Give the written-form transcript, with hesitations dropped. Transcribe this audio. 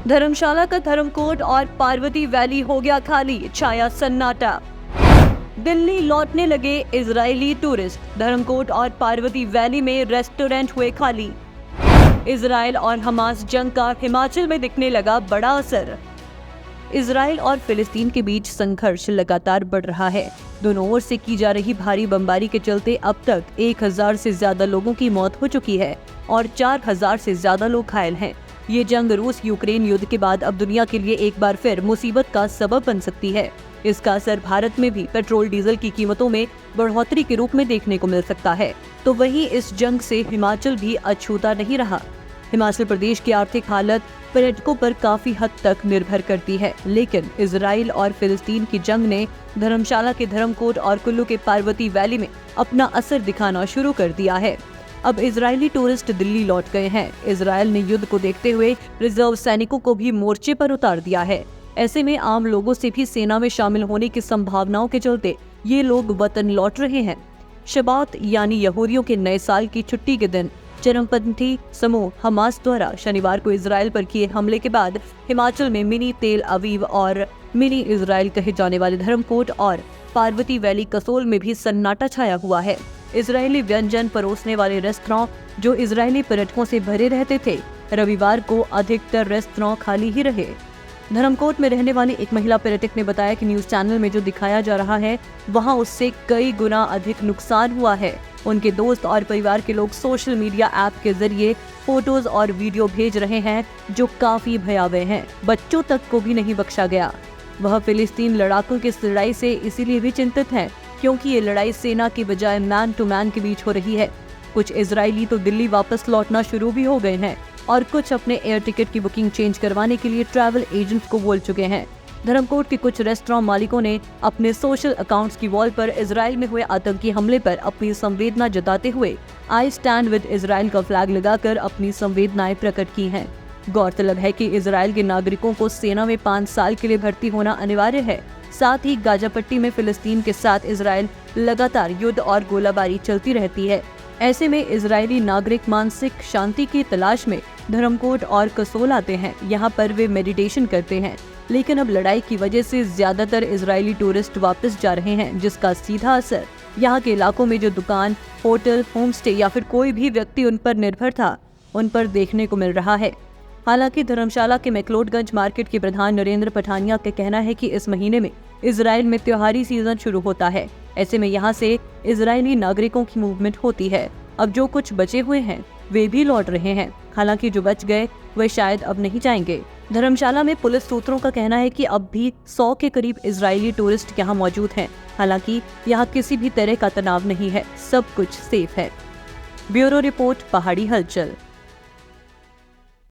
धर्मशाला का धर्मकोट और पार्वती वैली हो गया खाली, छाया सन्नाटा। दिल्ली लौटने लगे इजरायली टूरिस्ट, धर्मकोट और पार्वती वैली में रेस्टोरेंट हुए खाली। इजरायल और हमास जंग का हिमाचल में दिखने लगा बड़ा असर। इजरायल और फिलिस्तीन के बीच संघर्ष लगातार बढ़ रहा है। दोनों ओर से की जा रही भारी बमबारी के चलते अब तक 1000 से ज्यादा लोगों की मौत हो चुकी है और 4000 से ज्यादा लोग घायल हैं। ये जंग रूस यूक्रेन युद्ध के बाद अब दुनिया के लिए एक बार फिर मुसीबत का सबब बन सकती है। इसका असर भारत में भी पेट्रोल डीजल की कीमतों में बढ़ोतरी के रूप में देखने को मिल सकता है। तो वहीं इस जंग से हिमाचल भी अछूता नहीं रहा। हिमाचल प्रदेश की आर्थिक हालत पर्यटकों पर काफी हद तक निर्भर करती है, लेकिन इजराइल और फिलिस्तीन की जंग ने धर्मशाला के धर्मकोट और कुल्लू के पार्वती वैली में अपना असर दिखाना शुरू कर दिया है। अब इजरायली टूरिस्ट दिल्ली लौट गए हैं। इजरायल ने युद्ध को देखते हुए रिजर्व सैनिकों को भी मोर्चे पर उतार दिया है। ऐसे में आम लोगों से भी सेना में शामिल होने की संभावनाओं के चलते ये लोग वतन लौट रहे हैं। शबात यानी यहूदियों के नए साल की छुट्टी के दिन चरमपंथी समूह हमास द्वारा शनिवार को इजरायल पर किए हमले के बाद हिमाचल में मिनी तेल अवीव और मिनी इजरायल कहे जाने वाले धर्मकोट और पार्वती वैली कसोल में भी सन्नाटा छाया हुआ है। इजरायली व्यंजन परोसने वाले रेस्तरां जो इजरायली पर्यटकों से भरे रहते थे, रविवार को अधिकतर रेस्तरां खाली ही रहे। धर्मकोट में रहने वाली एक महिला पर्यटक ने बताया कि न्यूज चैनल में जो दिखाया जा रहा है वहां उससे कई गुना अधिक नुकसान हुआ है। उनके दोस्त और परिवार के लोग सोशल मीडिया ऐप के जरिए फोटोज और वीडियो भेज रहे हैं जो काफी भयावह हैं। बच्चों तक को भी नहीं बख्शा गया। वह फिलिस्तीन लड़ाकों की इस लड़ाई से इसीलिए भी चिंतित हैं क्योंकि ये लड़ाई सेना की बजाय मैन टू मैन के बीच हो रही है। कुछ इजरायली तो दिल्ली वापस लौटना शुरू भी हो गए हैं और कुछ अपने एयर टिकट की बुकिंग चेंज करवाने के लिए ट्रैवल एजेंट्स को बोल चुके हैं। धर्मकोट के कुछ रेस्टोरेंट मालिकों ने अपने सोशल अकाउंट्स की वॉल पर इजरायल में हुए आतंकी हमले पर अपनी संवेदना जताते हुए आई स्टैंड विद इजरायल का फ्लैग लगाकर अपनी संवेदनाएं प्रकट की हैं। गौरतलब है कि इजरायल के नागरिकों को सेना में 5 साल के लिए भर्ती होना अनिवार्य है। साथ ही गाजा पट्टी में फिलिस्तीन के साथ इजरायल लगातार युद्ध और गोलाबारी चलती रहती है। ऐसे में इजरायली नागरिक मानसिक शांति की तलाश में धर्मकोट और कसोल आते हैं। यहाँ पर वे मेडिटेशन करते हैं, लेकिन अब लड़ाई की वजह से ज्यादातर इजरायली टूरिस्ट वापस जा रहे हैं, जिसका सीधा असर यहाँ के इलाकों में जो दुकान, होटल, होम स्टे या फिर कोई भी व्यक्ति उन पर निर्भर था, उन पर देखने को मिल रहा है। हालांकि धर्मशाला के मैक्लोडगंज मार्केट के प्रधान नरेंद्र पठानिया का कहना है कि इस महीने में इजरायल में त्योहारी सीजन शुरू होता है। ऐसे में यहाँ से इजरायली नागरिकों की मूवमेंट होती है। अब जो कुछ बचे हुए हैं वे भी लौट रहे हैं। हालांकि जो बच गए वे शायद अब नहीं जाएंगे। धर्मशाला में पुलिस सूत्रों का कहना है कि अब भी 100 के करीब इजरायली टूरिस्ट यहाँ मौजूद हैं। हालांकि यहाँ किसी भी तरह का तनाव नहीं है, सब कुछ सेफ है। ब्यूरो रिपोर्ट, पहाड़ी हलचल।